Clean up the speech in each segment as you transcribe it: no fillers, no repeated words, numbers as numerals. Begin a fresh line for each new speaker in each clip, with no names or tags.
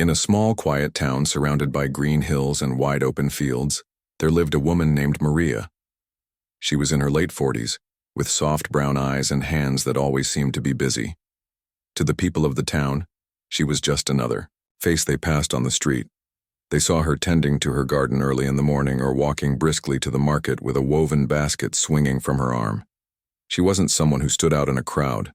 In a small, quiet town surrounded by green hills and wide-open fields, there lived a woman named Maria. She was in her late 40s, with soft brown eyes and hands that always seemed to be busy. To the people of the town, she was just another face they passed on the street. They saw her tending to her garden early in the morning or walking briskly to the market with a woven basket swinging from her arm. She wasn't someone who stood out in a crowd.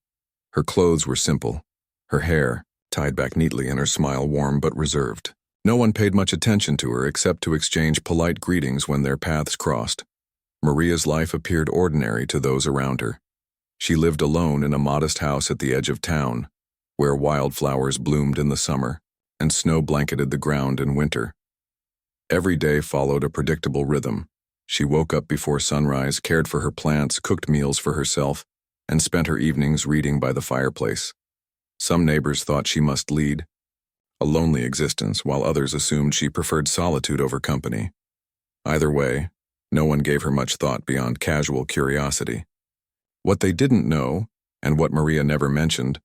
Her clothes were simple, her hair tied back neatly and her smile warm but reserved. No one paid much attention to her except to exchange polite greetings when their paths crossed. Maria's life appeared ordinary to those around her. She lived alone in a modest house at the edge of town, where wildflowers bloomed in the summer and snow blanketed the ground in winter. Every day followed a predictable rhythm. She woke up before sunrise, cared for her plants, cooked meals for herself, and spent her evenings reading by the fireplace. Some neighbors thought she must lead a lonely existence, while others assumed she preferred solitude over company. Either way, no one gave her much thought beyond casual curiosity. What they didn't know, and what Maria never mentioned,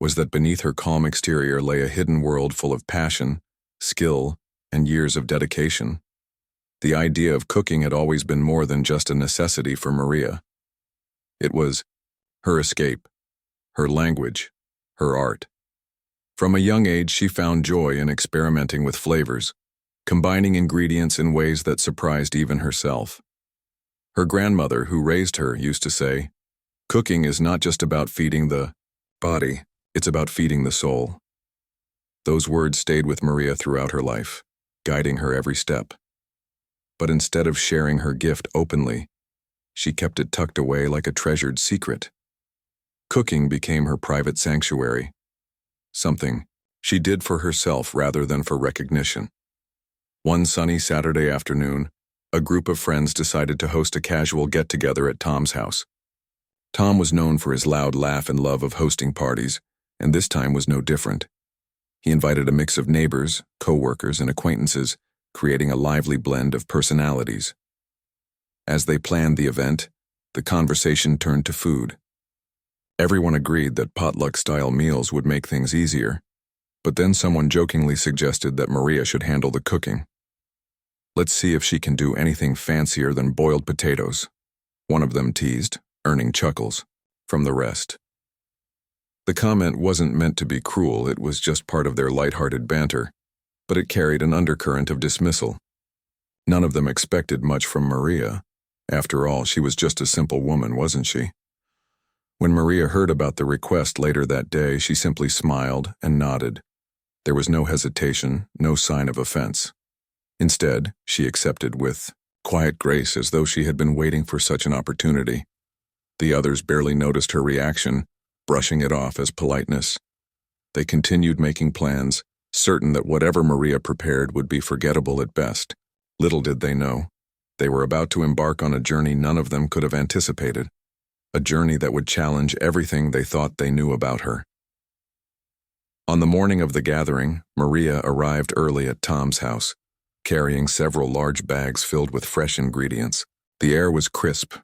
was that beneath her calm exterior lay a hidden world full of passion, skill, and years of dedication. The idea of cooking had always been more than just a necessity for Maria. It was her escape, her language, her art. From a young age, she found joy in experimenting with flavors, combining ingredients in ways that surprised even herself. Her grandmother, who raised her, used to say, "Cooking is not just about feeding the body, it's about feeding the soul." Those words stayed with Maria throughout her life, guiding her every step. But instead of sharing her gift openly, she kept it tucked away like a treasured secret. Cooking became her private sanctuary, something she did for herself rather than for recognition. One sunny Saturday afternoon, a group of friends decided to host a casual get-together at Tom's house. Tom was known for his loud laugh and love of hosting parties, and this time was no different. He invited a mix of neighbors, co-workers, and acquaintances, creating a lively blend of personalities. As they planned the event, the conversation turned to food. Everyone agreed that potluck-style meals would make things easier, but then someone jokingly suggested that Maria should handle the cooking. "Let's see if she can do anything fancier than boiled potatoes," one of them teased, earning chuckles from the rest. The comment wasn't meant to be cruel, it was just part of their lighthearted banter, but it carried an undercurrent of dismissal. None of them expected much from Maria. After all, she was just a simple woman, wasn't she? When Maria heard about the request later that day, she simply smiled and nodded. There was no hesitation, no sign of offense. Instead, she accepted with quiet grace, as though she had been waiting for such an opportunity. The others barely noticed her reaction, brushing it off as politeness. They continued making plans, certain that whatever Maria prepared would be forgettable at best. Little did they know, they were about to embark on a journey none of them could have anticipated. A journey that would challenge everything they thought they knew about her. On the morning of the gathering, Maria arrived early at Tom's house, carrying several large bags filled with fresh ingredients. The air was crisp,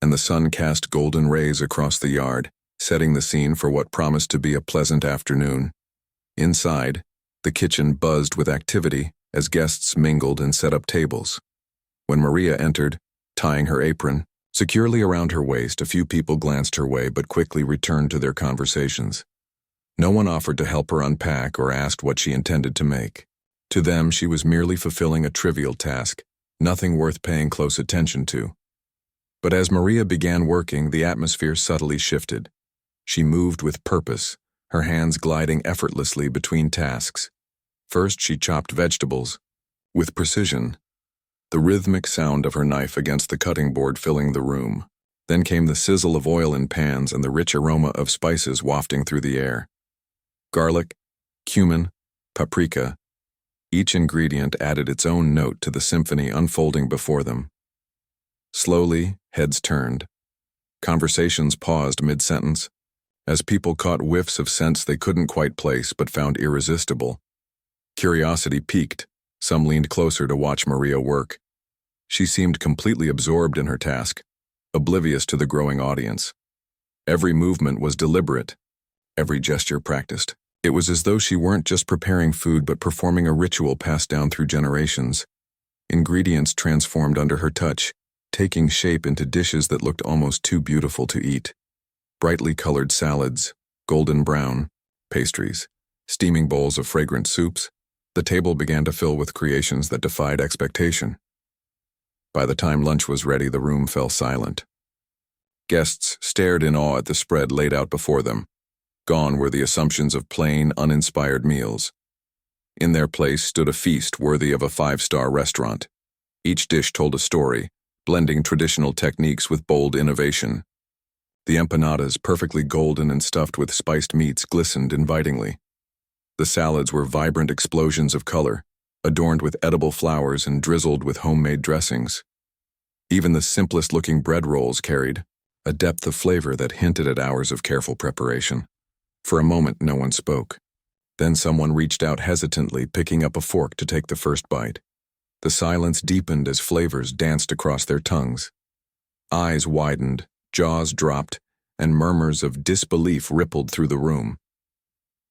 and the sun cast golden rays across the yard, setting the scene for what promised to be a pleasant afternoon. Inside, the kitchen buzzed with activity as guests mingled and set up tables. When Maria entered, tying her apron securely around her waist, a few people glanced her way but quickly returned to their conversations. No one offered to help her unpack or asked what she intended to make. To them, she was merely fulfilling a trivial task, nothing worth paying close attention to. But as Maria began working, the atmosphere subtly shifted. She moved with purpose, her hands gliding effortlessly between tasks. First, she chopped vegetables, with precision, the rhythmic sound of her knife against the cutting board filling the room. Then came the sizzle of oil in pans and the rich aroma of spices wafting through the air. Garlic, cumin, paprika. Each ingredient added its own note to the symphony unfolding before them. Slowly, heads turned. Conversations paused mid-sentence, as people caught whiffs of scents they couldn't quite place but found irresistible. Curiosity piqued. Some leaned closer to watch Maria work. She seemed completely absorbed in her task, oblivious to the growing audience. Every movement was deliberate, every gesture practiced. It was as though she weren't just preparing food but performing a ritual passed down through generations. Ingredients transformed under her touch, taking shape into dishes that looked almost too beautiful to eat. Brightly colored salads, golden brown, pastries, steaming bowls of fragrant soups, the table began to fill with creations that defied expectation. By the time lunch was ready, the room fell silent. Guests stared in awe at the spread laid out before them. Gone were the assumptions of plain, uninspired meals. In their place stood a feast worthy of a five-star restaurant. Each dish told a story, blending traditional techniques with bold innovation. The empanadas, perfectly golden and stuffed with spiced meats, glistened invitingly. The salads were vibrant explosions of color, adorned with edible flowers and drizzled with homemade dressings. Even the simplest-looking bread rolls carried a depth of flavor that hinted at hours of careful preparation. For a moment, no one spoke. Then someone reached out hesitantly, picking up a fork to take the first bite. The silence deepened as flavors danced across their tongues. Eyes widened, jaws dropped, and murmurs of disbelief rippled through the room.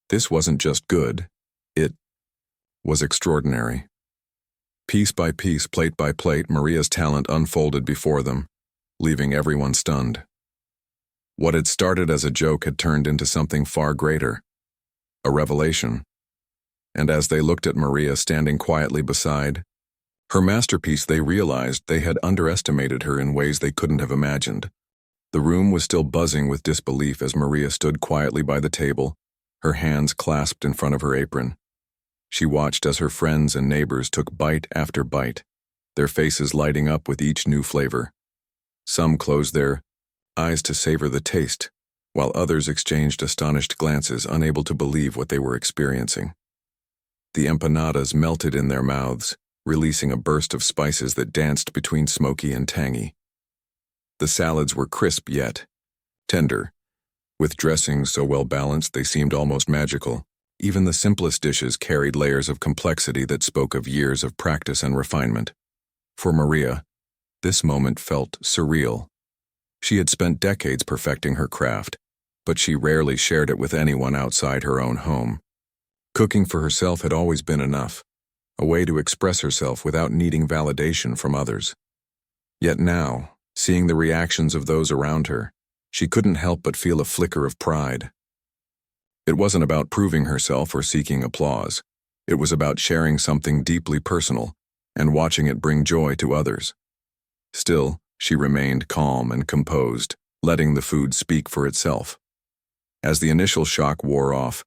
This wasn't just good, it was extraordinary. Piece by piece, plate by plate, Maria's talent unfolded before them, leaving everyone stunned. What had started as a joke had turned into something far greater, a revelation. And as they looked at Maria standing quietly beside her masterpiece, they realized they had underestimated her in ways they couldn't have imagined. The room was still buzzing with disbelief as Maria stood quietly by the table, her hands clasped in front of her apron. She watched as her friends and neighbors took bite after bite, their faces lighting up with each new flavor. Some closed their eyes to savor the taste, while others exchanged astonished glances, unable to believe what they were experiencing. The empanadas melted in their mouths, releasing a burst of spices that danced between smoky and tangy. The salads were crisp yet tender, with dressings so well balanced they seemed almost magical. Even the simplest dishes carried layers of complexity that spoke of years of practice and refinement. For Maria, this moment felt surreal. She had spent decades perfecting her craft, but she rarely shared it with anyone outside her own home. Cooking for herself had always been enough, a way to express herself without needing validation from others. Yet now, seeing the reactions of those around her, she couldn't help but feel a flicker of pride. It wasn't about proving herself or seeking applause. It was about sharing something deeply personal and watching it bring joy to others. Still, she remained calm and composed, letting the food speak for itself. As the initial shock wore off,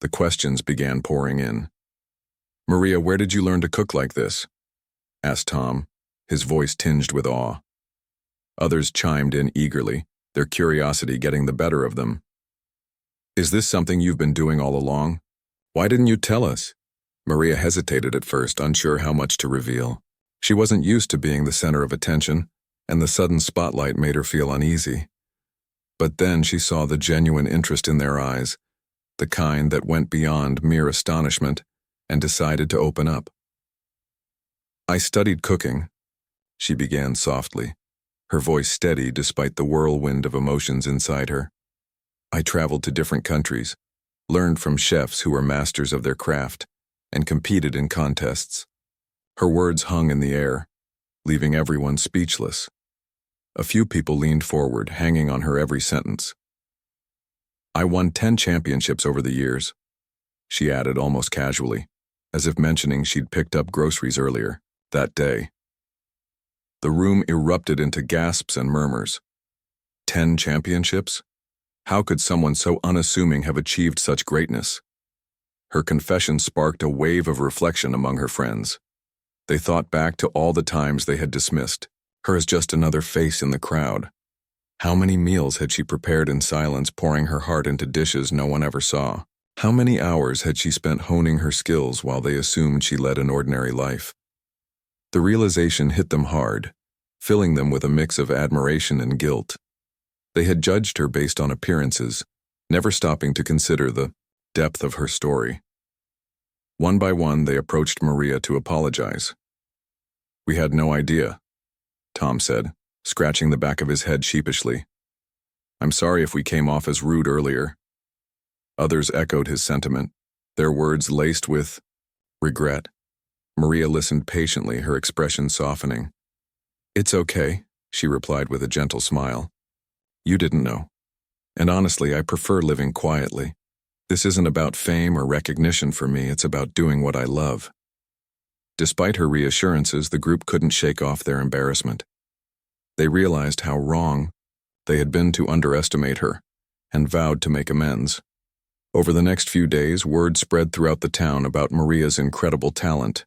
the questions began pouring in. "Maria, where did you learn to cook like this?" asked Tom, his voice tinged with awe. Others chimed in eagerly, their curiosity getting the better of them. "Is this something you've been doing all along? Why didn't you tell us?" Maria hesitated at first, unsure how much to reveal. She wasn't used to being the center of attention, and the sudden spotlight made her feel uneasy. But then she saw the genuine interest in their eyes, the kind that went beyond mere astonishment, and decided to open up. "I studied cooking," she began softly, her voice steady despite the whirlwind of emotions inside her. "I traveled to different countries, learned from chefs who were masters of their craft, and competed in contests." Her words hung in the air, leaving everyone speechless. A few people leaned forward, hanging on her every sentence. "I won 10 championships over the years," she added almost casually, as if mentioning she'd picked up groceries earlier that day. The room erupted into gasps and murmurs. 10 championships? How could someone so unassuming have achieved such greatness? Her confession sparked a wave of reflection among her friends. They thought back to all the times they had dismissed her as just another face in the crowd. How many meals had she prepared in silence, pouring her heart into dishes no one ever saw? How many hours had she spent honing her skills while they assumed she led an ordinary life? The realization hit them hard, filling them with a mix of admiration and guilt. They had judged her based on appearances, never stopping to consider the depth of her story. One by one, they approached Maria to apologize. "We had no idea," Tom said, scratching the back of his head sheepishly. "I'm sorry if we came off as rude earlier." Others echoed his sentiment, their words laced with regret. Maria listened patiently, her expression softening. "It's okay," she replied with a gentle smile. "You didn't know. And honestly, I prefer living quietly. This isn't about fame or recognition for me, it's about doing what I love." Despite her reassurances, the group couldn't shake off their embarrassment. They realized how wrong they had been to underestimate her, and vowed to make amends. Over the next few days, word spread throughout the town about Maria's incredible talent.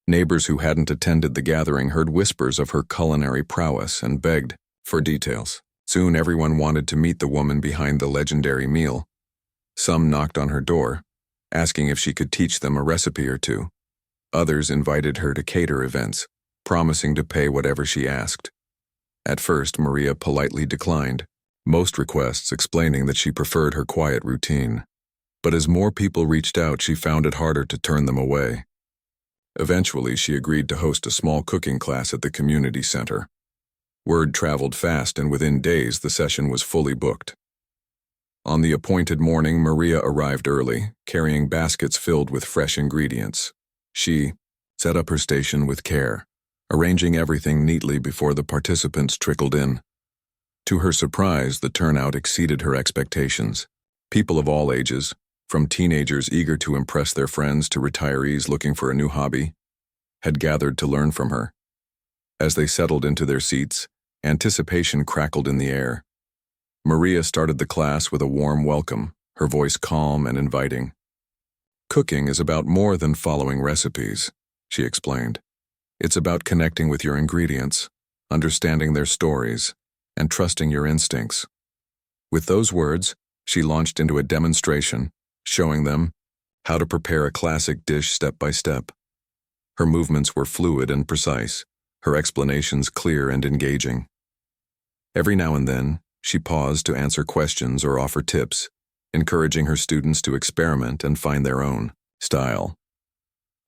Neighbors who hadn't attended the gathering heard whispers of her culinary prowess and begged for details. Soon everyone wanted to meet the woman behind the legendary meal. Some knocked on her door, asking if she could teach them a recipe or two. Others invited her to cater events, promising to pay whatever she asked. At first, Maria politely declined, most requests explaining that she preferred her quiet routine. But as more people reached out, she found it harder to turn them away. Eventually, she agreed to host a small cooking class at the community center. Word traveled fast, and within days, the session was fully booked. On the appointed morning, Maria arrived early, carrying baskets filled with fresh ingredients. She set up her station with care, arranging everything neatly before the participants trickled in. To her surprise, the turnout exceeded her expectations. People of all ages, from teenagers eager to impress their friends to retirees looking for a new hobby, had gathered to learn from her. As they settled into their seats, anticipation crackled in the air. Maria started the class with a warm welcome, her voice calm and inviting. "Cooking is about more than following recipes," she explained. "It's about connecting with your ingredients, understanding their stories, and trusting your instincts." With those words, she launched into a demonstration, showing them how to prepare a classic dish step by step. Her movements were fluid and precise, her explanations clear and engaging. Every now and then, she paused to answer questions or offer tips, encouraging her students to experiment and find their own style.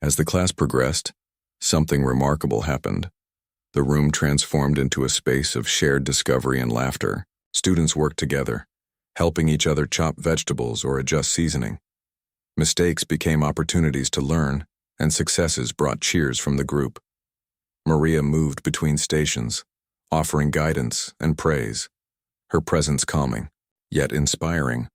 As the class progressed, something remarkable happened. The room transformed into a space of shared discovery and laughter. Students worked together, helping each other chop vegetables or adjust seasoning. Mistakes became opportunities to learn, and successes brought cheers from the group. Maria moved between stations, offering guidance and praise, her presence calming, yet inspiring.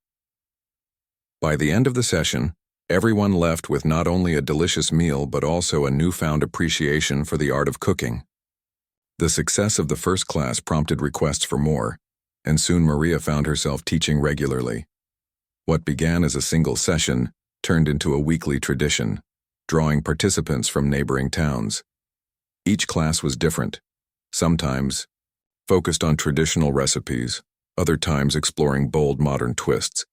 By the end of the session, everyone left with not only a delicious meal but also a newfound appreciation for the art of cooking. The success of the first class prompted requests for more, and soon Maria found herself teaching regularly. What began as a single session turned into a weekly tradition, drawing participants from neighboring towns. Each class was different, sometimes focused on traditional recipes, other times exploring bold modern twists.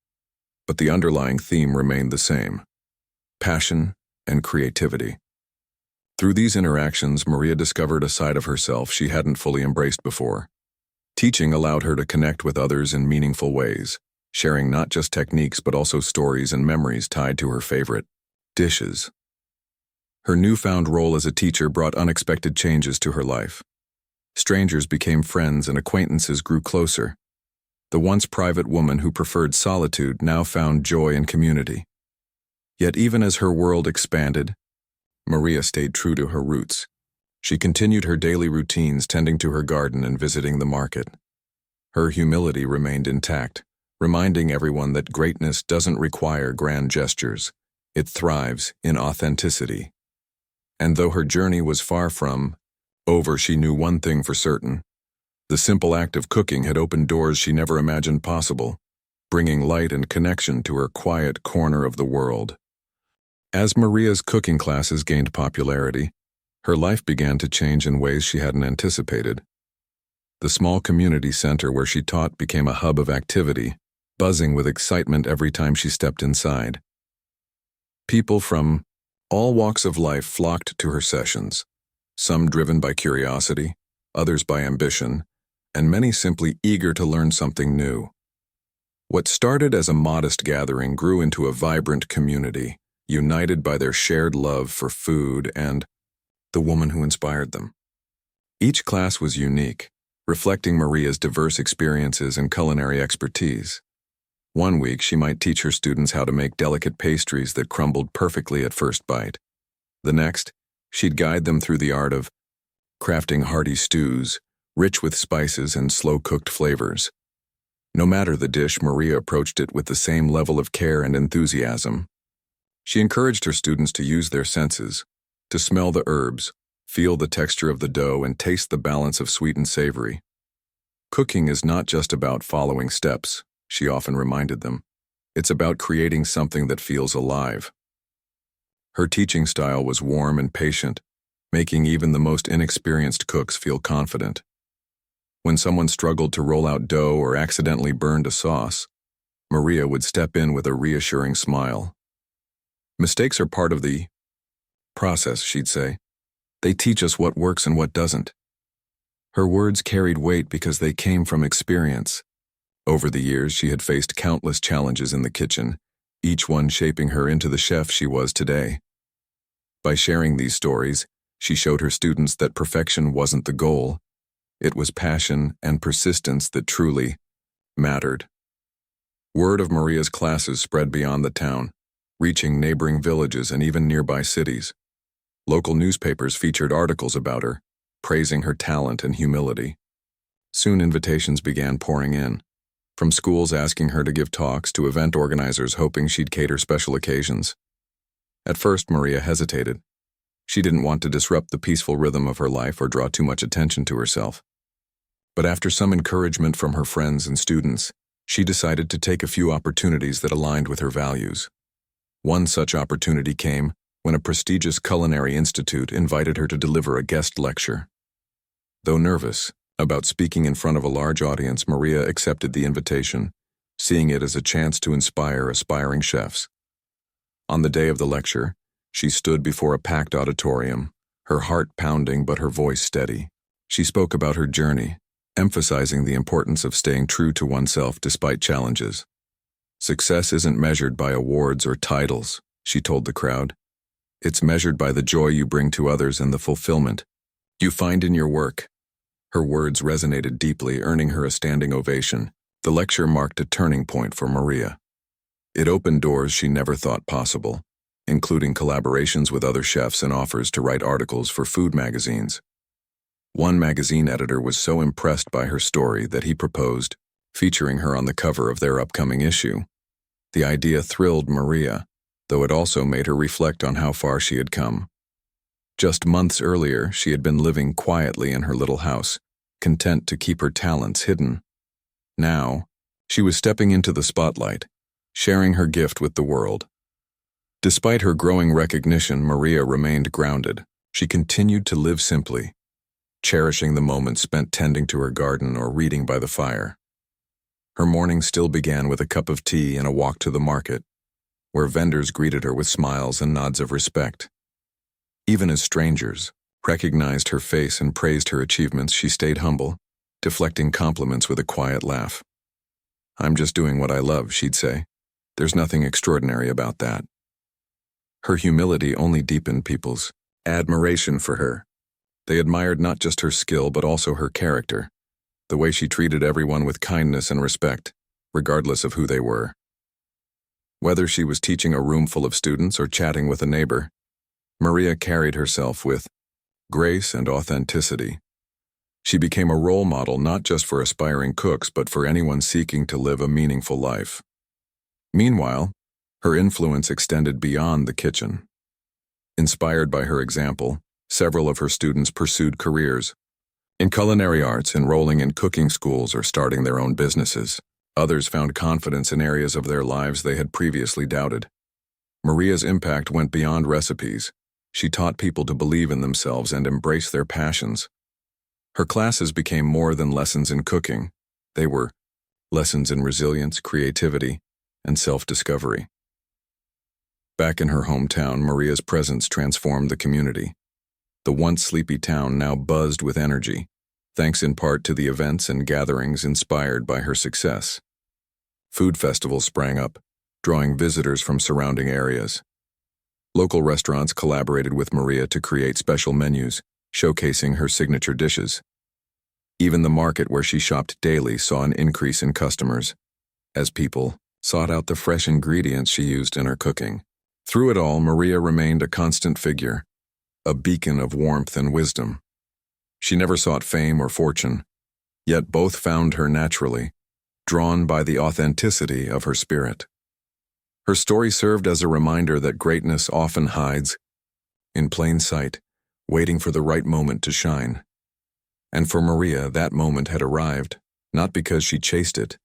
But the underlying theme remained the same: passion and creativity. Through these interactions, Maria discovered a side of herself she hadn't fully embraced before. Teaching allowed her to connect with others in meaningful ways, sharing not just techniques but also stories and memories tied to her favorite dishes. Her newfound role as a teacher brought unexpected changes to her life. Strangers became friends and acquaintances grew closer. The once private woman who preferred solitude now found joy in community. Yet even as her world expanded, Maria stayed true to her roots. She continued her daily routines, tending to her garden and visiting the market. Her humility remained intact, reminding everyone that greatness doesn't require grand gestures. It thrives in authenticity. And though her journey was far from over, she knew one thing for certain. The simple act of cooking had opened doors she never imagined possible, bringing light and connection to her quiet corner of the world. As Maria's cooking classes gained popularity, her life began to change in ways she hadn't anticipated. The small community center where she taught became a hub of activity, buzzing with excitement every time she stepped inside. People from all walks of life flocked to her sessions, some driven by curiosity, others by ambition, and many simply eager to learn something new. What started as a modest gathering grew into a vibrant community, united by their shared love for food and the woman who inspired them. Each class was unique, reflecting Maria's diverse experiences and culinary expertise. One week, she might teach her students how to make delicate pastries that crumbled perfectly at first bite. The next, she'd guide them through the art of crafting hearty stews, rich with spices and slow-cooked flavors. No matter the dish, Maria approached it with the same level of care and enthusiasm. She encouraged her students to use their senses, to smell the herbs, feel the texture of the dough, and taste the balance of sweet and savory. Cooking is not just about following steps, she often reminded them. It's about creating something that feels alive. Her teaching style was warm and patient, making even the most inexperienced cooks feel confident. When someone struggled to roll out dough or accidentally burned a sauce, Maria would step in with a reassuring smile. Mistakes are part of the process, she'd say. They teach us what works and what doesn't. Her words carried weight because they came from experience. Over the years, she had faced countless challenges in the kitchen, each one shaping her into the chef she was today. By sharing these stories, she showed her students that perfection wasn't the goal. It was passion and persistence that truly mattered. Word of Maria's classes spread beyond the town, reaching neighboring villages and even nearby cities. Local newspapers featured articles about her, praising her talent and humility. Soon invitations began pouring in, from schools asking her to give talks to event organizers hoping she'd cater special occasions. At first, Maria hesitated. She didn't want to disrupt the peaceful rhythm of her life or draw too much attention to herself. But after some encouragement from her friends and students, she decided to take a few opportunities that aligned with her values. One such opportunity came when a prestigious culinary institute invited her to deliver a guest lecture. Though nervous about speaking in front of a large audience, Maria accepted the invitation, seeing it as a chance to inspire aspiring chefs. On the day of the lecture, she stood before a packed auditorium, her heart pounding but her voice steady. She spoke about her journey, emphasizing the importance of staying true to oneself despite challenges. Success isn't measured by awards or titles, she told the crowd. It's measured by the joy you bring to others and the fulfillment you find in your work. Her words resonated deeply, earning her a standing ovation. The lecture marked a turning point for Maria. It opened doors she never thought possible, including collaborations with other chefs and offers to write articles for food magazines. One magazine editor was so impressed by her story that he proposed featuring her on the cover of their upcoming issue. The idea thrilled Maria, though it also made her reflect on how far she had come. Just months earlier, she had been living quietly in her little house, content to keep her talents hidden. Now, she was stepping into the spotlight, sharing her gift with the world. Despite her growing recognition, Maria remained grounded. She continued to live simply, cherishing the moments spent tending to her garden or reading by the fire. Her morning still began with a cup of tea and a walk to the market, where vendors greeted her with smiles and nods of respect. Even as strangers recognized her face and praised her achievements, she stayed humble, deflecting compliments with a quiet laugh. "I'm just doing what I love," she'd say. "There's nothing extraordinary about that." Her humility only deepened people's admiration for her. They admired not just her skill but also her character, the way she treated everyone with kindness and respect, regardless of who they were. Whether she was teaching a room full of students or chatting with a neighbor, Maria carried herself with grace and authenticity. She became a role model not just for aspiring cooks but for anyone seeking to live a meaningful life. Meanwhile, her influence extended beyond the kitchen. Inspired by her example, several of her students pursued careers in culinary arts, enrolling in cooking schools or starting their own businesses. Others found confidence in areas of their lives they had previously doubted. Maria's impact went beyond recipes. She taught people to believe in themselves and embrace their passions. Her classes became more than lessons in cooking. They were lessons in resilience, creativity, and self-discovery. Back in her hometown, Maria's presence transformed the community. The once sleepy town now buzzed with energy, thanks in part to the events and gatherings inspired by her success. Food festivals sprang up, drawing visitors from surrounding areas. Local restaurants collaborated with Maria to create special menus, showcasing her signature dishes. Even the market where she shopped daily saw an increase in customers, as people sought out the fresh ingredients she used in her cooking. Through it all, Maria remained a constant figure, a beacon of warmth and wisdom. She never sought fame or fortune, yet both found her naturally, drawn by the authenticity of her spirit. Her story served as a reminder that greatness often hides in plain sight, waiting for the right moment to shine. And for Maria, that moment had arrived, not because she chased it,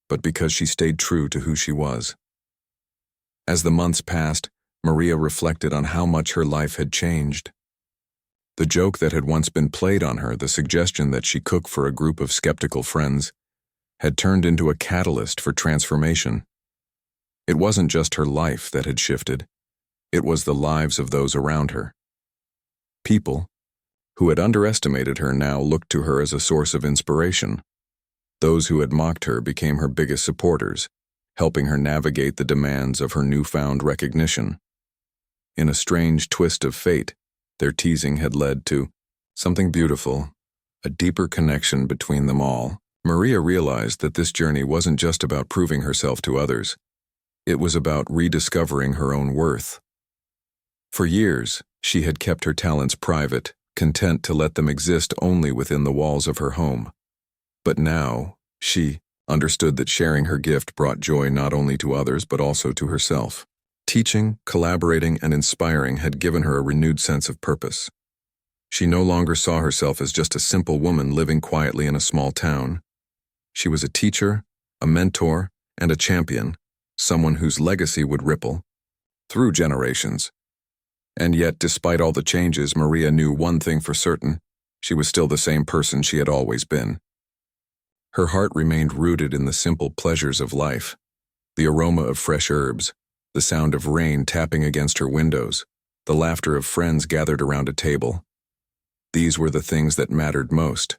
but because she stayed true to who she was. As the months passed, Maria reflected on how much her life had changed. The joke that had once been played on her, the suggestion that she cook for a group of skeptical friends, had turned into a catalyst for transformation. It wasn't just her life that had shifted, it was the lives of those around her. People who had underestimated her now looked to her as a source of inspiration. Those who had mocked her became her biggest supporters, helping her navigate the demands of her newfound recognition. In a strange twist of fate, their teasing had led to something beautiful, a deeper connection between them all. Maria realized that this journey wasn't just about proving herself to others. It was about rediscovering her own worth. For years, she had kept her talents private, content to let them exist only within the walls of her home. But now, she understood that sharing her gift brought joy not only to others but also to herself. Teaching, collaborating, and inspiring had given her a renewed sense of purpose. She no longer saw herself as just a simple woman living quietly in a small town. She was a teacher, a mentor, and a champion, someone whose legacy would ripple through generations. And yet, despite all the changes, Maria knew one thing for certain: she was still the same person she had always been. Her heart remained rooted in the simple pleasures of life: the aroma of fresh herbs, the sound of rain tapping against her windows, the laughter of friends gathered around a table. These were the things that mattered most,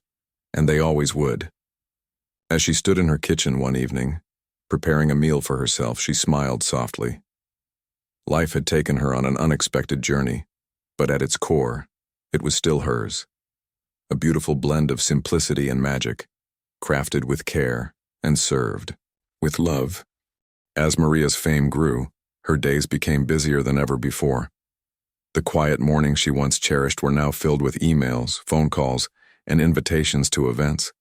and they always would. As she stood in her kitchen one evening, preparing a meal for herself, she smiled softly. Life had taken her on an unexpected journey, but at its core, it was still hers. A beautiful blend of simplicity and magic, crafted with care and served with love. As Maria's fame grew, her days became busier than ever before. The quiet mornings she once cherished were now filled with emails, phone calls, and invitations to events.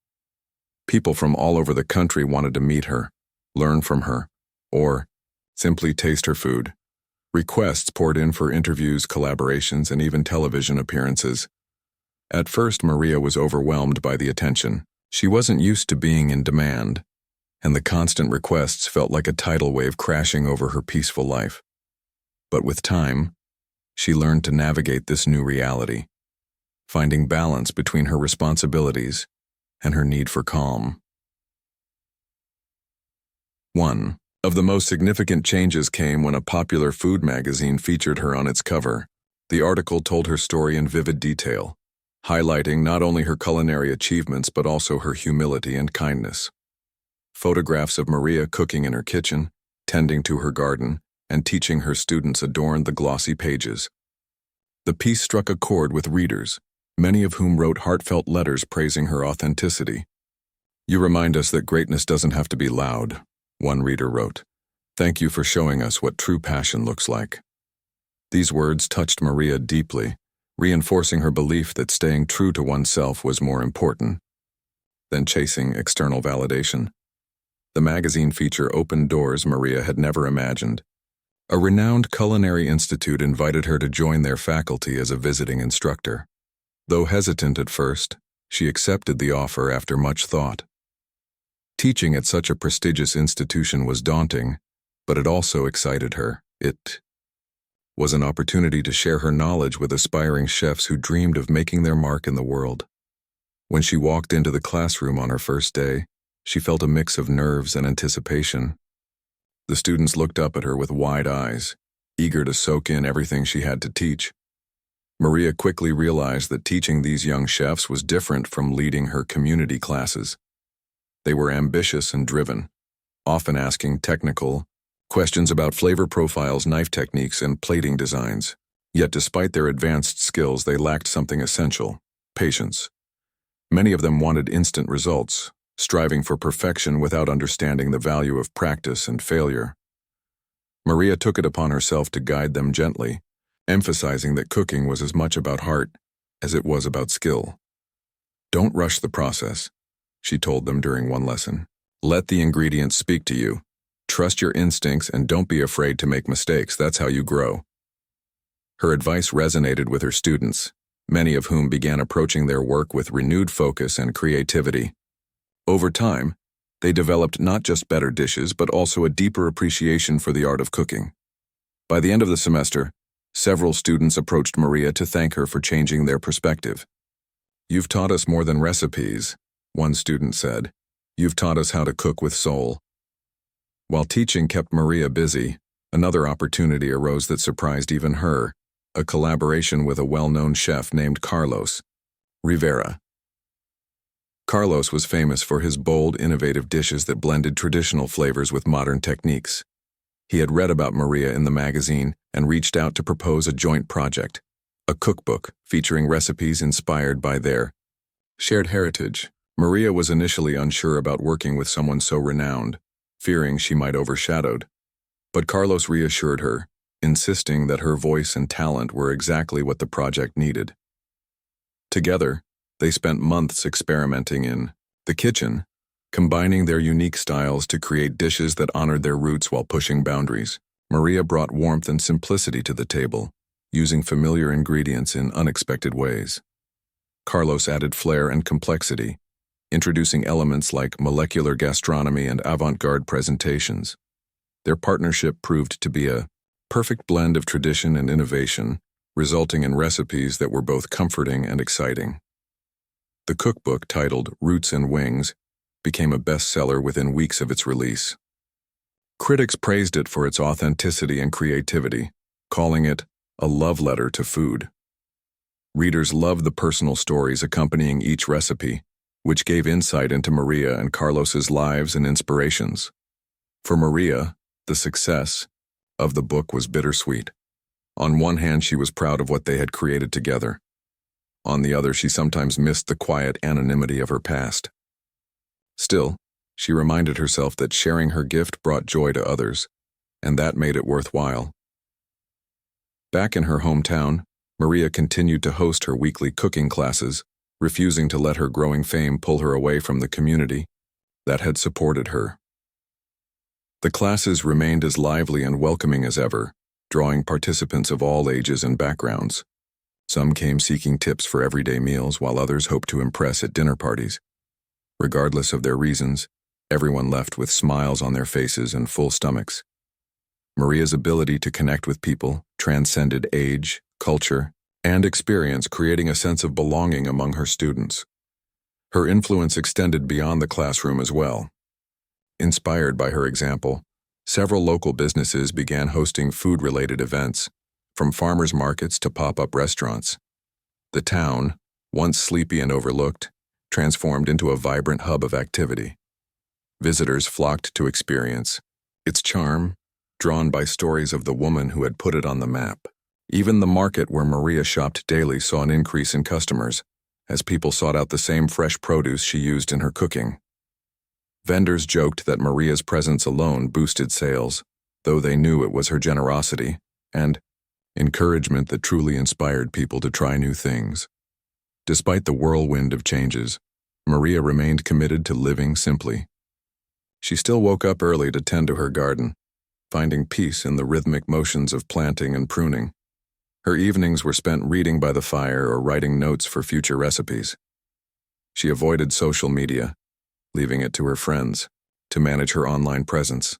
People from all over the country wanted to meet her, learn from her, or simply taste her food. Requests poured in for interviews, collaborations, and even television appearances. At first, Maria was overwhelmed by the attention. She wasn't used to being in demand, and the constant requests felt like a tidal wave crashing over her peaceful life. But with time, she learned to navigate this new reality, finding balance between her responsibilities and her need for calm. One of the most significant changes came when a popular food magazine featured her on its cover. The article told her story in vivid detail, highlighting not only her culinary achievements but also her humility and kindness. Photographs of Maria cooking in her kitchen, tending to her garden, and teaching her students adorned the glossy pages. The piece struck a chord with readers, many of whom wrote heartfelt letters praising her authenticity. "You remind us that greatness doesn't have to be loud," one reader wrote. "Thank you for showing us what true passion looks like." These words touched Maria deeply, reinforcing her belief that staying true to oneself was more important than chasing external validation. The magazine feature opened doors Maria had never imagined. A renowned culinary institute invited her to join their faculty as a visiting instructor. Though hesitant at first, she accepted the offer after much thought. Teaching at such a prestigious institution was daunting, but it also excited her. It was an opportunity to share her knowledge with aspiring chefs who dreamed of making their mark in the world. When she walked into the classroom on her first day, she felt a mix of nerves and anticipation. The students looked up at her with wide eyes, eager to soak in everything she had to teach. Maria quickly realized that teaching these young chefs was different from leading her community classes. They were ambitious and driven, often asking technical questions about flavor profiles, knife techniques, and plating designs. Yet despite their advanced skills, they lacked something essential: patience. Many of them wanted instant results, striving for perfection without understanding the value of practice and failure. Maria took it upon herself to guide them gently, emphasizing that cooking was as much about heart as it was about skill. "Don't rush the process," she told them during one lesson. "Let the ingredients speak to you. Trust your instincts and don't be afraid to make mistakes. That's how you grow." Her advice resonated with her students, many of whom began approaching their work with renewed focus and creativity. Over time, they developed not just better dishes but also a deeper appreciation for the art of cooking. By the end of the semester, several students approached Maria to thank her for changing their perspective. "You've taught us more than recipes," one student said. "You've taught us how to cook with soul." While teaching kept Maria busy, another opportunity arose that surprised even her, a collaboration with a well-known chef named Carlos Rivera. Carlos was famous for his bold, innovative dishes that blended traditional flavors with modern techniques. He had read about Maria in the magazine and reached out to propose a joint project, a cookbook featuring recipes inspired by their shared heritage. Maria was initially unsure about working with someone so renowned, fearing she might overshadow. But Carlos reassured her, insisting that her voice and talent were exactly what the project needed. Together, they spent months experimenting in the kitchen, combining their unique styles to create dishes that honored their roots while pushing boundaries. Maria brought warmth and simplicity to the table, using familiar ingredients in unexpected ways. Carlos added flair and complexity, introducing elements like molecular gastronomy and avant-garde presentations. Their partnership proved to be a perfect blend of tradition and innovation, resulting in recipes that were both comforting and exciting. The cookbook, titled Roots and Wings, became a bestseller within weeks of its release. Critics praised it for its authenticity and creativity, calling it a love letter to food. Readers loved the personal stories accompanying each recipe, which gave insight into Maria and Carlos's lives and inspirations. For Maria, the success of the book was bittersweet. On one hand, she was proud of what they had created together. On the other, she sometimes missed the quiet anonymity of her past. Still, she reminded herself that sharing her gift brought joy to others, and that made it worthwhile. Back in her hometown, Maria continued to host her weekly cooking classes, refusing to let her growing fame pull her away from the community that had supported her. The classes remained as lively and welcoming as ever, drawing participants of all ages and backgrounds. Some came seeking tips for everyday meals, while others hoped to impress at dinner parties. Regardless of their reasons, everyone left with smiles on their faces and full stomachs. Maria's ability to connect with people transcended age, culture, and experience, creating a sense of belonging among her students. Her influence extended beyond the classroom as well. Inspired by her example, several local businesses began hosting food-related events, from farmers markets to pop-up restaurants. The town, once sleepy and overlooked, transformed into a vibrant hub of activity. Visitors flocked to experience its charm, drawn by stories of the woman who had put it on the map. Even the market where Maria shopped daily saw an increase in customers, as people sought out the same fresh produce she used in her cooking. Vendors joked that Maria's presence alone boosted sales, though they knew it was her generosity and encouragement that truly inspired people to try new things. Despite the whirlwind of changes, Maria remained committed to living simply. She still woke up early to tend to her garden, finding peace in the rhythmic motions of planting and pruning. Her evenings were spent reading by the fire or writing notes for future recipes. She avoided social media, leaving it to her friends to manage her online presence.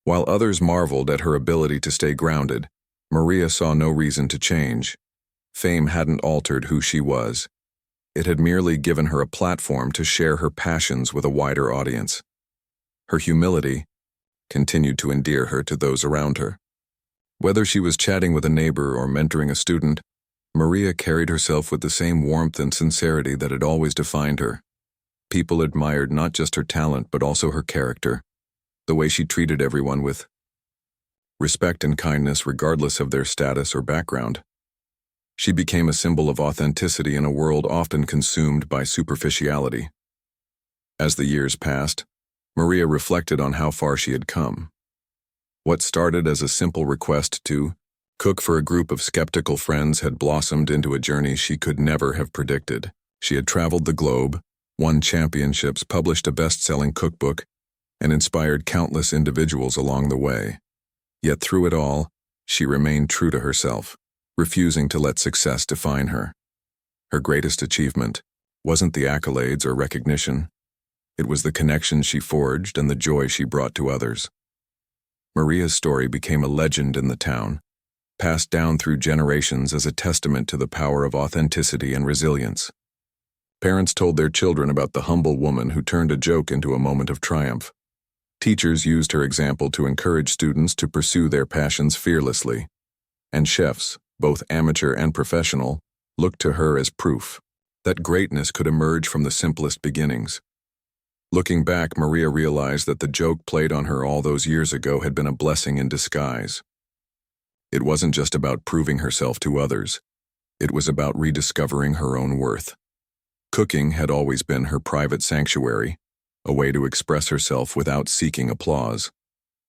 While others marveled at her ability to stay grounded, Maria saw no reason to change. Fame hadn't altered who she was. It had merely given her a platform to share her passions with a wider audience. Her humility continued to endear her to those around her. Whether she was chatting with a neighbor or mentoring a student, Maria carried herself with the same warmth and sincerity that had always defined her. People admired not just her talent but also her character, the way she treated everyone with respect and kindness regardless of their status or background. She became a symbol of authenticity in a world often consumed by superficiality. As the years passed, Maria reflected on how far she had come. What started as a simple request to cook for a group of skeptical friends had blossomed into a journey she could never have predicted. She had traveled the globe, won championships, published a best-selling cookbook, and inspired countless individuals along the way. Yet through it all, she remained true to herself, refusing to let success define her. Her greatest achievement wasn't the accolades or recognition. It was the connections she forged and the joy she brought to others. Maria's story became a legend in the town, passed down through generations as a testament to the power of authenticity and resilience. Parents told their children about the humble woman who turned a joke into a moment of triumph. Teachers used her example to encourage students to pursue their passions fearlessly. And chefs, both amateur and professional, looked to her as proof that greatness could emerge from the simplest beginnings. Looking back, Maria realized that the joke played on her all those years ago had been a blessing in disguise. It wasn't just about proving herself to others. It was about rediscovering her own worth. Cooking had always been her private sanctuary, a way to express herself without seeking applause.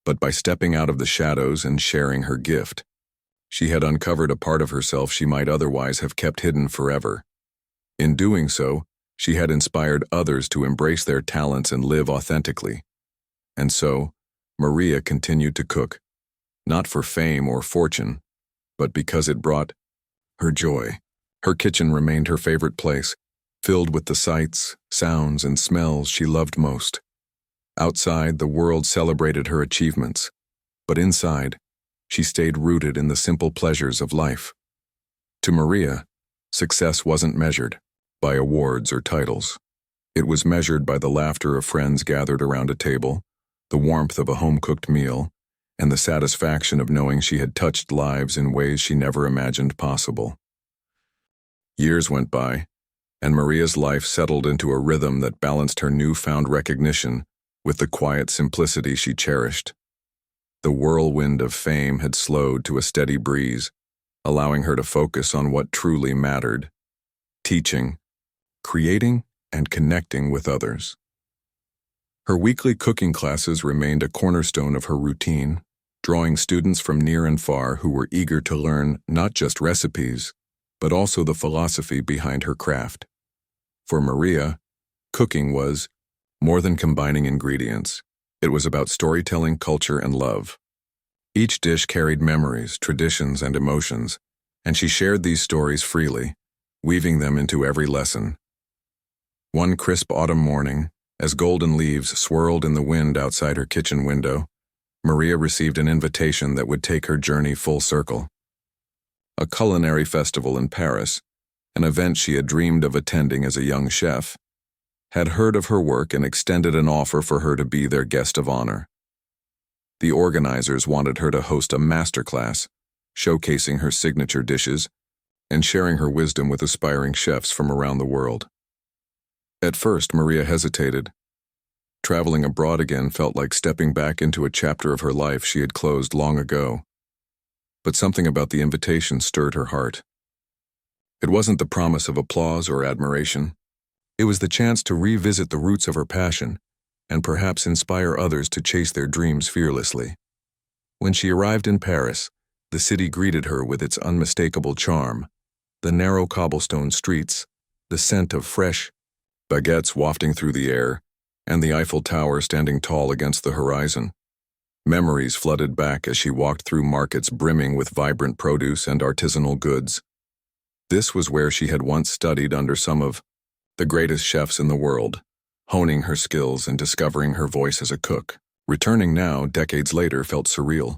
But by stepping out of the shadows and sharing her gift, she had uncovered a part of herself she might otherwise have kept hidden forever. In doing so, she had inspired others to embrace their talents and live authentically. And so, Maria continued to cook, not for fame or fortune, but because it brought her joy. Her kitchen remained her favorite place, filled with the sights, sounds, and smells she loved most. Outside, the world celebrated her achievements, but inside, she stayed rooted in the simple pleasures of life. To Maria, success wasn't measured by awards or titles. It was measured by the laughter of friends gathered around a table, the warmth of a home-cooked meal, and the satisfaction of knowing she had touched lives in ways she never imagined possible. Years went by, and Maria's life settled into a rhythm that balanced her newfound recognition with the quiet simplicity she cherished. The whirlwind of fame had slowed to a steady breeze, allowing her to focus on what truly mattered: teaching, creating, and connecting with others. Her weekly cooking classes remained a cornerstone of her routine, drawing students from near and far who were eager to learn not just recipes, but also the philosophy behind her craft. For Maria, cooking was more than combining ingredients. It was about storytelling, culture, and love. Each dish carried memories, traditions, and emotions, and she shared these stories freely, weaving them into every lesson. One crisp autumn morning, as golden leaves swirled in the wind outside her kitchen window, Maria received an invitation that would take her journey full circle. A culinary festival in Paris, an event she had dreamed of attending as a young chef, had heard of her work and extended an offer for her to be their guest of honor. The organizers wanted her to host a masterclass, showcasing her signature dishes and sharing her wisdom with aspiring chefs from around the world. At first, Maria hesitated. Traveling abroad again felt like stepping back into a chapter of her life she had closed long ago. But something about the invitation stirred her heart. It wasn't the promise of applause or admiration. It was the chance to revisit the roots of her passion and perhaps inspire others to chase their dreams fearlessly. When she arrived in Paris, the city greeted her with its unmistakable charm: the narrow cobblestone streets, the scent of fresh baguettes wafting through the air, and the Eiffel Tower standing tall against the horizon. Memories flooded back as she walked through markets brimming with vibrant produce and artisanal goods. This was where she had once studied under some of the greatest chefs in the world, honing her skills and discovering her voice as a cook. Returning now, decades later, felt surreal.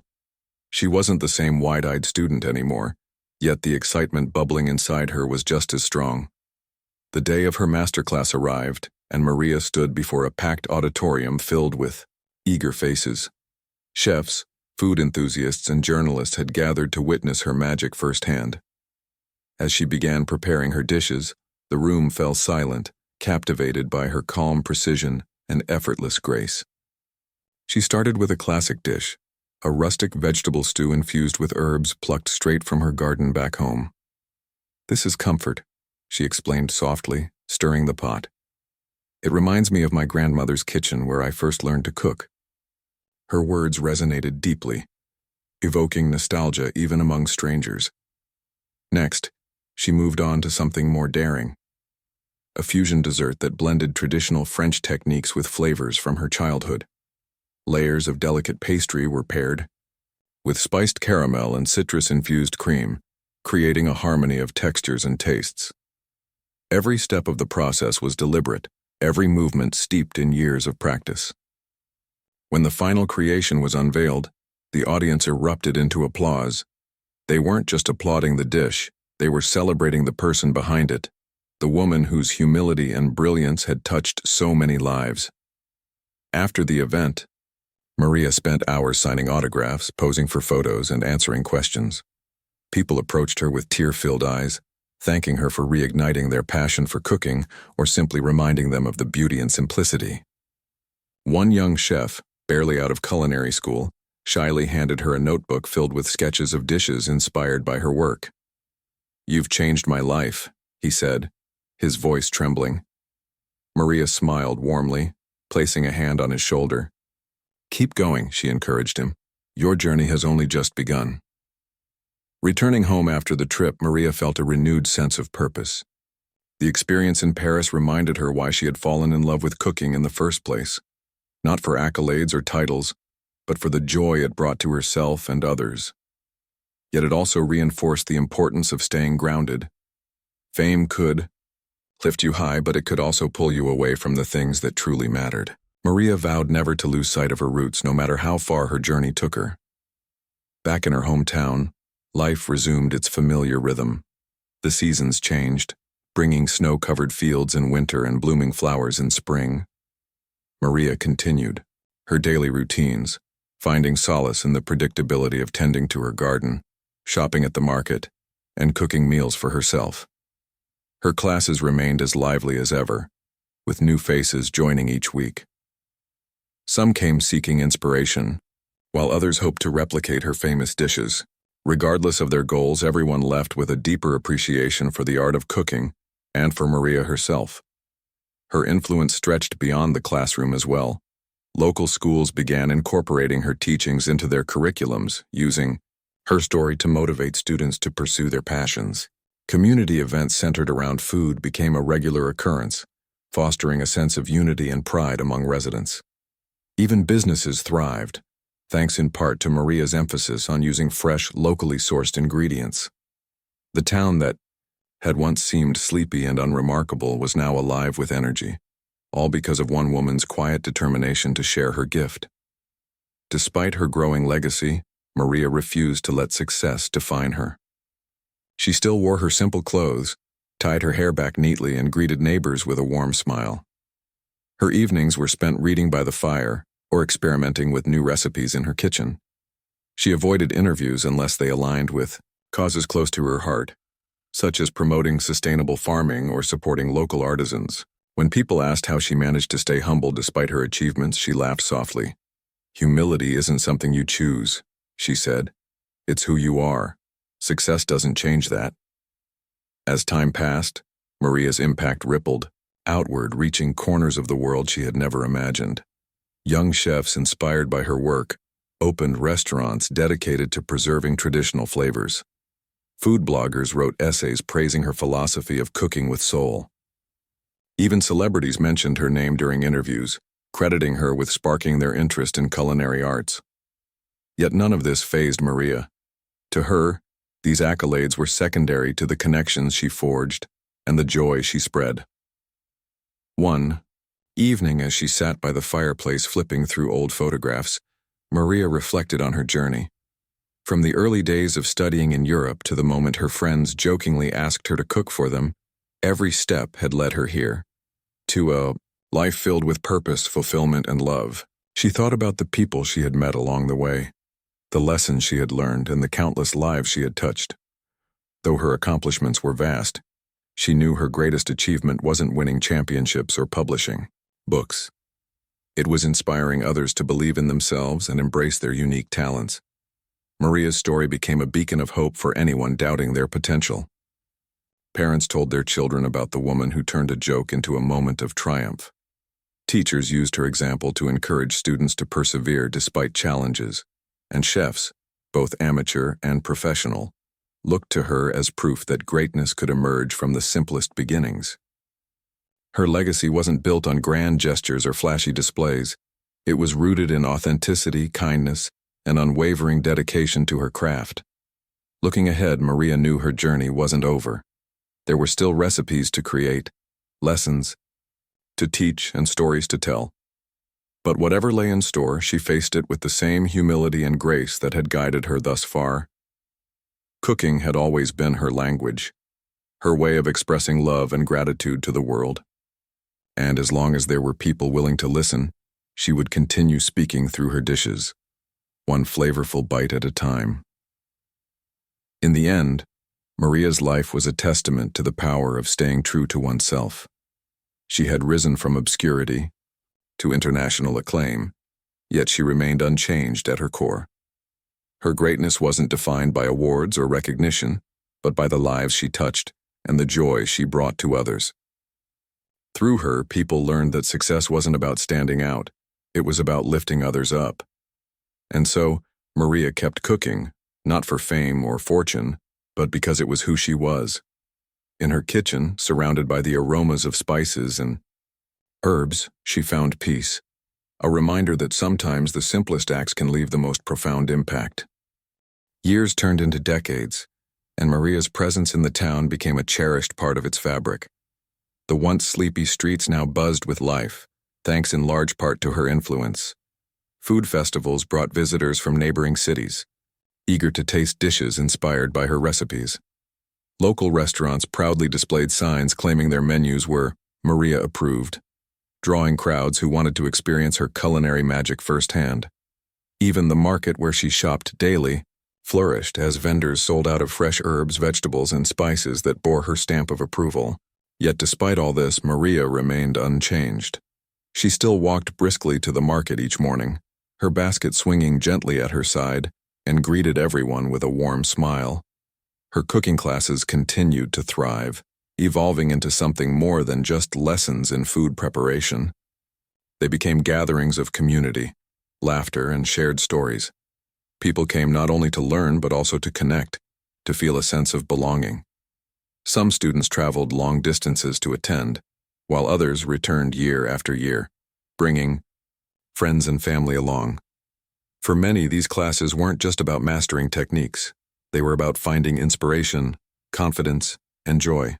She wasn't the same wide-eyed student anymore, yet the excitement bubbling inside her was just as strong. The day of her masterclass arrived, and Maria stood before a packed auditorium filled with eager faces. Chefs, food enthusiasts, and journalists had gathered to witness her magic firsthand. As she began preparing her dishes, the room fell silent, captivated by her calm precision and effortless grace. She started with a classic dish, a rustic vegetable stew infused with herbs plucked straight from her garden back home. "This is comfort," she explained softly, stirring the pot. It reminds me of my grandmother's kitchen where I first learned to cook. Her words resonated deeply, evoking nostalgia even among strangers. Next, she moved on to something more daring, a fusion dessert that blended traditional French techniques with flavors from her childhood. Layers of delicate pastry were paired with spiced caramel and citrus-infused cream, creating a harmony of textures and tastes. Every step of the process was deliberate, every movement steeped in years of practice. When the final creation was unveiled, the audience erupted into applause. They weren't just applauding the dish, they were celebrating the person behind it, the woman whose humility and brilliance had touched so many lives. After the event, Maria spent hours signing autographs, posing for photos, and answering questions. People approached her with tear-filled eyes, thanking her for reigniting their passion for cooking or simply reminding them of the beauty and simplicity. One young chef, barely out of culinary school, shyly handed her a notebook filled with sketches of dishes inspired by her work. "You've changed my life," he said, his voice trembling. Maria smiled warmly, placing a hand on his shoulder. "Keep going," she encouraged him. "Your journey has only just begun." Returning home after the trip, Maria felt a renewed sense of purpose. The experience in Paris reminded her why she had fallen in love with cooking in the first place, not for accolades or titles, but for the joy it brought to herself and others. Yet it also reinforced the importance of staying grounded. Fame could lift you high, but it could also pull you away from the things that truly mattered. Maria vowed never to lose sight of her roots, no matter how far her journey took her. Back in her hometown, life resumed its familiar rhythm. The seasons changed, bringing snow-covered fields in winter and blooming flowers in spring. Maria continued her daily routines, finding solace in the predictability of tending to her garden, shopping at the market, and cooking meals for herself. Her classes remained as lively as ever, with new faces joining each week. Some came seeking inspiration, while others hoped to replicate her famous dishes. Regardless of their goals, everyone left with a deeper appreciation for the art of cooking and for Maria herself. Her influence stretched beyond the classroom as well. Local schools began incorporating her teachings into their curriculums, using her story to motivate students to pursue their passions. Community events centered around food became a regular occurrence, fostering a sense of unity and pride among residents. Even businesses thrived, thanks in part to Maria's emphasis on using fresh, locally sourced ingredients. The town that had once seemed sleepy and unremarkable was now alive with energy, all because of one woman's quiet determination to share her gift. Despite her growing legacy, Maria refused to let success define her. She still wore her simple clothes, tied her hair back neatly, and greeted neighbors with a warm smile. Her evenings were spent reading by the fire or experimenting with new recipes in her kitchen. She avoided interviews unless they aligned with causes close to her heart, such as promoting sustainable farming or supporting local artisans. When people asked how she managed to stay humble despite her achievements, she laughed softly. "Humility isn't something you choose," she said. "It's who you are. Success doesn't change that." As time passed, Maria's impact rippled outward, reaching corners of the world she had never imagined. Young chefs inspired by her work opened restaurants dedicated to preserving traditional flavors. Food bloggers wrote essays praising her philosophy of cooking with soul. Even celebrities mentioned her name during interviews, crediting her with sparking their interest in culinary arts. Yet none of this fazed Maria. To her, these accolades were secondary to the connections she forged and the joy she spread. One evening, as she sat by the fireplace flipping through old photographs, Maria reflected on her journey. From the early days of studying in Europe to the moment her friends jokingly asked her to cook for them, every step had led her here, to a life filled with purpose, fulfillment, and love. She thought about the people she had met along the way, the lessons she had learned, and the countless lives she had touched. Though her accomplishments were vast, she knew her greatest achievement wasn't winning championships or publishing books. It was inspiring others to believe in themselves and embrace their unique talents. Maria's story became a beacon of hope for anyone doubting their potential. Parents told their children about the woman who turned a joke into a moment of triumph. Teachers used her example to encourage students to persevere despite challenges, and chefs, both amateur and professional, looked to her as proof that greatness could emerge from the simplest beginnings. Her legacy wasn't built on grand gestures or flashy displays. It was rooted in authenticity, kindness, and unwavering dedication to her craft. Looking ahead, Maria knew her journey wasn't over. There were still recipes to create, lessons to teach, and stories to tell. But whatever lay in store, she faced it with the same humility and grace that had guided her thus far. Cooking had always been her language, her way of expressing love and gratitude to the world. And as long as there were people willing to listen, she would continue speaking through her dishes, one flavorful bite at a time. In the end, Maria's life was a testament to the power of staying true to oneself. She had risen from obscurity to international acclaim, yet she remained unchanged at her core. Her greatness wasn't defined by awards or recognition, but by the lives she touched and the joy she brought to others. Through her, people learned that success wasn't about standing out, it was about lifting others up. And so, Maria kept cooking, not for fame or fortune, but because it was who she was. In her kitchen, surrounded by the aromas of spices and herbs, she found peace, a reminder that sometimes the simplest acts can leave the most profound impact. Years turned into decades, and Maria's presence in the town became a cherished part of its fabric. The once sleepy streets now buzzed with life, thanks in large part to her influence. Food festivals brought visitors from neighboring cities, eager to taste dishes inspired by her recipes. Local restaurants proudly displayed signs claiming their menus were Maria approved, drawing crowds who wanted to experience her culinary magic firsthand. Even the market where she shopped daily flourished as vendors sold out of fresh herbs, vegetables, and spices that bore her stamp of approval. Yet despite all this, Maria remained unchanged. She still walked briskly to the market each morning, her basket swinging gently at her side, and greeted everyone with a warm smile. Her cooking classes continued to thrive, evolving into something more than just lessons in food preparation. They became gatherings of community, laughter, and shared stories. People came not only to learn but also to connect, to feel a sense of belonging. Some students traveled long distances to attend, while others returned year after year, bringing friends and family along. For many, these classes weren't just about mastering techniques. They were about finding inspiration, confidence, and joy.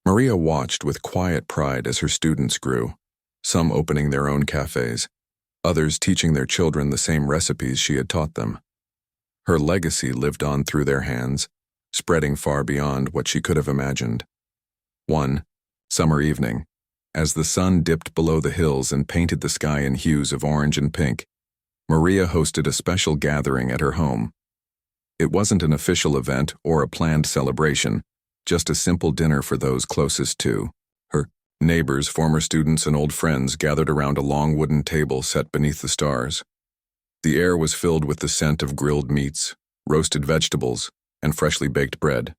Maria watched with quiet pride as her students grew, some opening their own cafes, others teaching their children the same recipes she had taught them. Her legacy lived on through their hands, spreading far beyond what she could have imagined. One summer evening, as the sun dipped below the hills and painted the sky in hues of orange and pink, Maria hosted a special gathering at her home. It wasn't an official event or a planned celebration, just a simple dinner for those closest to her. Neighbors, former students, and old friends gathered around a long wooden table set beneath the stars. The air was filled with the scent of grilled meats, roasted vegetables, and freshly baked bread.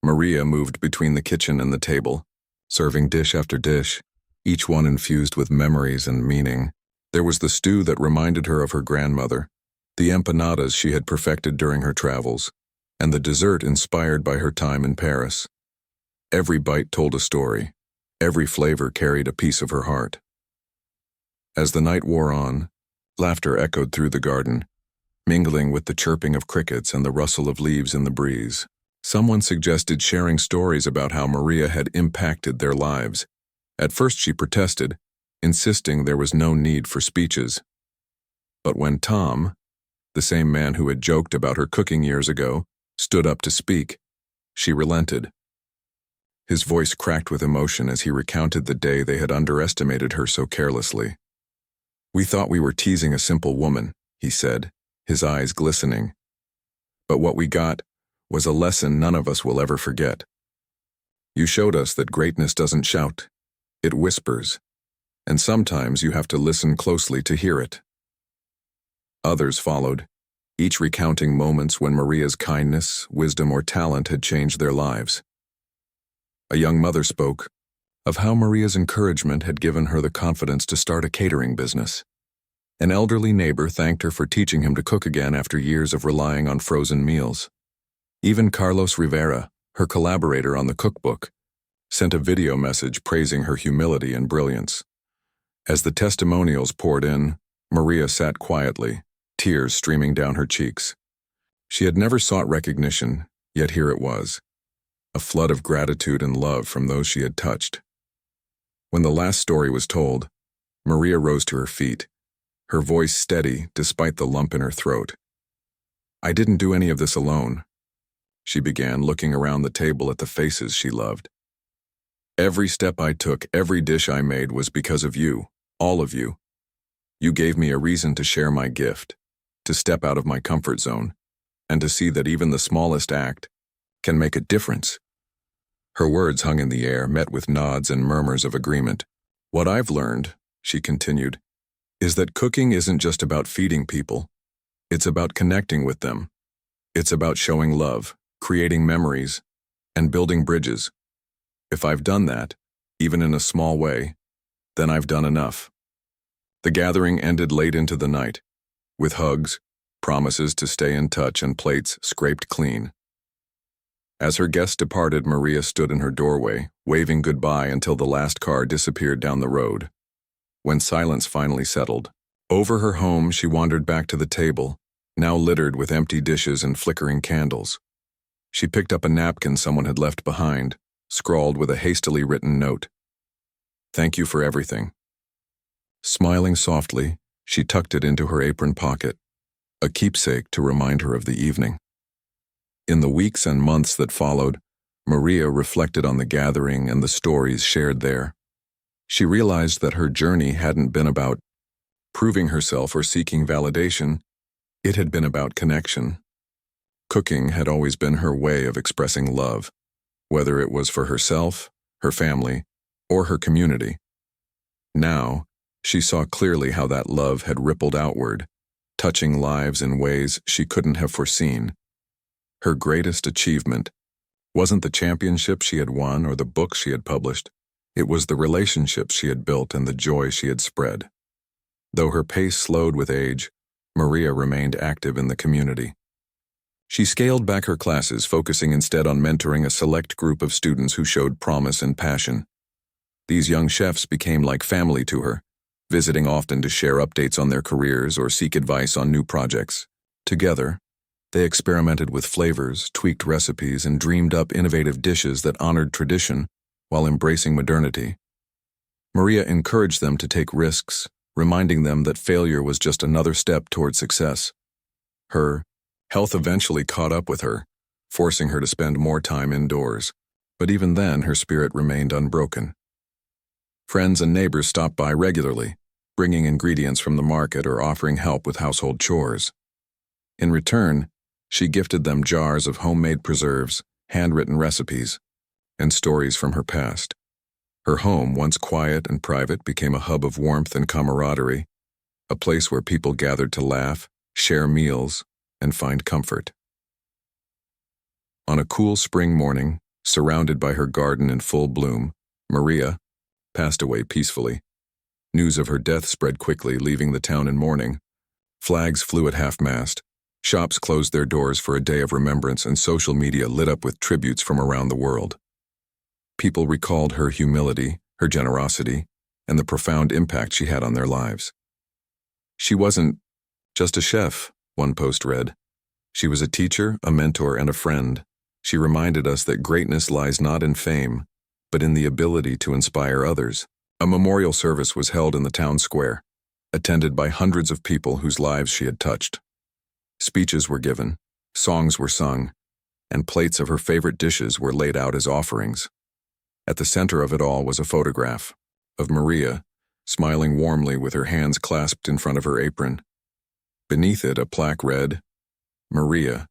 Maria moved between the kitchen and the table, serving dish after dish, each one infused with memories and meaning. There was the stew that reminded her of her grandmother, the empanadas she had perfected during her travels, and the dessert inspired by her time in Paris. Every bite told a story. Every flavor carried a piece of her heart. As the night wore on, laughter echoed through the garden, mingling with the chirping of crickets and the rustle of leaves in the breeze. Someone suggested sharing stories about how Maria had impacted their lives. At first she protested, insisting there was no need for speeches. But when Tom, the same man who had joked about her cooking years ago, stood up to speak, she relented. His voice cracked with emotion as he recounted the day they had underestimated her so carelessly. "We thought we were teasing a simple woman," he said, his eyes glistening. "But what we got was a lesson none of us will ever forget. You showed us that greatness doesn't shout, it whispers, and sometimes you have to listen closely to hear it." Others followed, each recounting moments when Maria's kindness, wisdom, or talent had changed their lives. A young mother spoke, of how Maria's encouragement had given her the confidence to start a catering business. An elderly neighbor thanked her for teaching him to cook again after years of relying on frozen meals. Even Carlos Rivera, her collaborator on the cookbook, sent a video message praising her humility and brilliance. As the testimonials poured in, Maria sat quietly, tears streaming down her cheeks. She had never sought recognition, yet here it was, a flood of gratitude and love from those she had touched. When the last story was told, Maria rose to her feet, her voice steady despite the lump in her throat. "I didn't do any of this alone," she began, looking around the table at the faces she loved. "Every step I took, every dish I made was because of you, all of you. You gave me a reason to share my gift, to step out of my comfort zone, and to see that even the smallest act can make a difference." Her words hung in the air, met with nods and murmurs of agreement. "What I've learned," she continued, "is that cooking isn't just about feeding people. It's about connecting with them. It's about showing love, creating memories, and building bridges. If I've done that, even in a small way, then I've done enough." The gathering ended late into the night, with hugs, promises to stay in touch, and plates scraped clean. As her guests departed, Maria stood in her doorway, waving goodbye until the last car disappeared down the road. When silence finally settled, over her home she wandered back to the table, now littered with empty dishes and flickering candles. She picked up a napkin someone had left behind, scrawled with a hastily written note. "Thank you for everything." Smiling softly, she tucked it into her apron pocket, a keepsake to remind her of the evening. In the weeks and months that followed, Maria reflected on the gathering and the stories shared there. She realized that her journey hadn't been about proving herself or seeking validation. It had been about connection. Cooking had always been her way of expressing love, whether it was for herself, her family, or her community. Now, she saw clearly how that love had rippled outward, touching lives in ways she couldn't have foreseen. Her greatest achievement wasn't the championship she had won or the books she had published. It was the relationships she had built and the joy she had spread. Though her pace slowed with age, Maria remained active in the community. She scaled back her classes, focusing instead on mentoring a select group of students who showed promise and passion. These young chefs became like family to her, visiting often to share updates on their careers or seek advice on new projects. Together, they experimented with flavors, tweaked recipes, and dreamed up innovative dishes that honored tradition while embracing modernity. Maria encouraged them to take risks, reminding them that failure was just another step toward success. Her health eventually caught up with her, forcing her to spend more time indoors, but even then her spirit remained unbroken. Friends and neighbors stopped by regularly, bringing ingredients from the market or offering help with household chores. In return, she gifted them jars of homemade preserves, handwritten recipes, and stories from her past. Her home, once quiet and private, became a hub of warmth and camaraderie, a place where people gathered to laugh, share meals, and find comfort. On a cool spring morning, surrounded by her garden in full bloom, Maria passed away peacefully. News of her death spread quickly, leaving the town in mourning. Flags flew at half-mast, shops closed their doors for a day of remembrance, and social media lit up with tributes from around the world. People recalled her humility, her generosity, and the profound impact she had on their lives. "She wasn't just a chef," one post read. "She was a teacher, a mentor, and a friend. She reminded us that greatness lies not in fame, but in the ability to inspire others." A memorial service was held in the town square, attended by hundreds of people whose lives she had touched. Speeches were given, songs were sung, and plates of her favorite dishes were laid out as offerings. At the center of it all was a photograph of Maria, smiling warmly with her hands clasped in front of her apron. Beneath it, a plaque read, "Maria,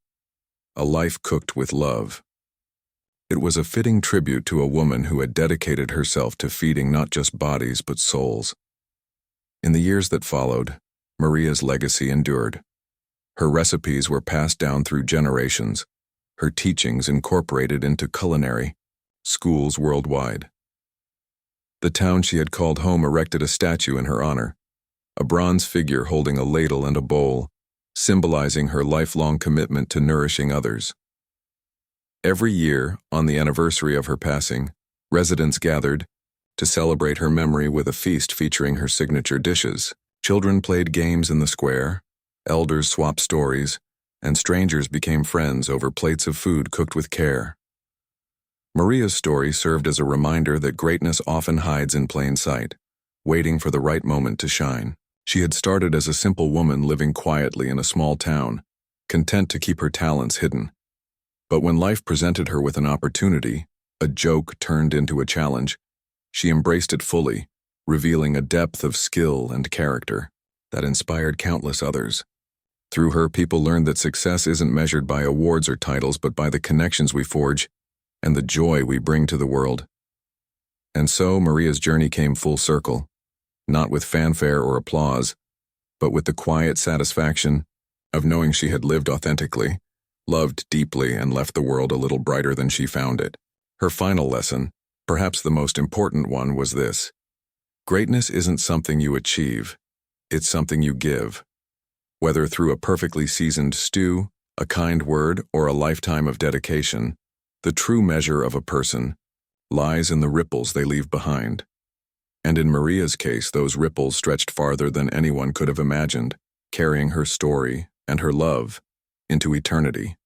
a life cooked with love." It was a fitting tribute to a woman who had dedicated herself to feeding not just bodies but souls. In the years that followed, Maria's legacy endured. Her recipes were passed down through generations, her teachings incorporated into culinary schools worldwide. The town she had called home erected a statue in her honor, a bronze figure holding a ladle and a bowl, symbolizing her lifelong commitment to nourishing others. Every year, on the anniversary of her passing, residents gathered to celebrate her memory with a feast featuring her signature dishes. Children played games in the square, elders swapped stories, and strangers became friends over plates of food cooked with care. Maria's story served as a reminder that greatness often hides in plain sight, waiting for the right moment to shine. She had started as a simple woman living quietly in a small town, content to keep her talents hidden. But when life presented her with an opportunity, a joke turned into a challenge, she embraced it fully, revealing a depth of skill and character that inspired countless others. Through her, people learned that success isn't measured by awards or titles, but by the connections we forge and the joy we bring to the world. And so Maria's journey came full circle, not with fanfare or applause, but with the quiet satisfaction of knowing she had lived authentically, loved deeply, and left the world a little brighter than she found it. Her final lesson, perhaps the most important one, was this: greatness isn't something you achieve, it's something you give. Whether through a perfectly seasoned stew, a kind word, or a lifetime of dedication, the true measure of a person lies in the ripples they leave behind. And in Maria's case, those ripples stretched farther than anyone could have imagined, carrying her story and her love into eternity.